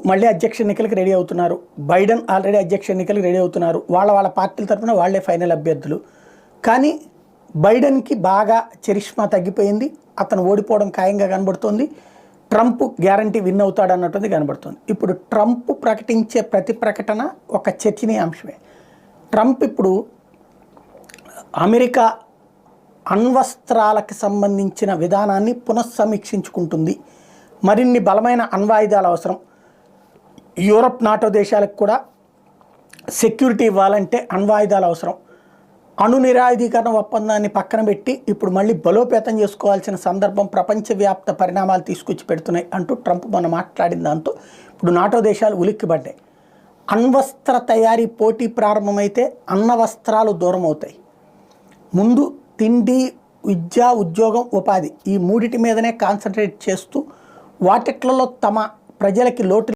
మళ్ళీ అధ్యక్ష ఎన్నికలకు రెడీ అవుతున్నారు. బైడెన్ ఆల్రెడీ అధ్యక్ష ఎన్నికలకు రెడీ అవుతున్నారు. వాళ్ళ పార్టీల తరఫున వాళ్లే ఫైనల్ అభ్యర్థులు. కానీ బైడెన్కి బాగా చరిష్మా తగ్గిపోయింది. అతను ఓడిపోవడం ఖాయంగా కనబడుతోంది. ట్రంప్ గ్యారంటీ విన్ అవుతాడు అన్నట్టుంది కనబడుతుంది. ఇప్పుడు ట్రంప్ ప్రకటించే ప్రతి ప్రకటన ఒక చర్చనీయాంశమే. ట్రంప్ ఇప్పుడు అమెరికా అణ్వస్త్రాలకు సంబంధించిన విధానాన్ని పునఃసమీక్షించుకుంటుంది. మరిన్ని బలమైన అణ్వాయుధాలు అవసరం. యూరప్ నాటో దేశాలకు కూడా సెక్యూరిటీ ఇవ్వాలంటే అణ్వాయుధాలు అవసరం. అణు నిరాయుధీకరణ ఒప్పందాన్ని పక్కన పెట్టి ఇప్పుడు మళ్ళీ బలోపేతం చేసుకోవాల్సిన సందర్భం ప్రపంచవ్యాప్త పరిణామాలు తీసుకొచ్చి పెడుతున్నాయి అంటూ ట్రంప్ మొన్న మాట్లాడిన దాంతో ఇప్పుడు నాటో దేశాలు ఉలిక్కిపడ్డాయి. అణ్వస్త్ర తయారీ పోటీ ప్రారంభమైతే అణ్వస్త్రాలు దూరం అవుతాయి. ముందు తిండి, విద్య, ఉద్యోగం, ఉపాధి ఈ మూడిటి మీదనే కాన్సన్ట్రేట్ చేస్తూ వాటిట్లలో తమ ప్రజలకి లోటు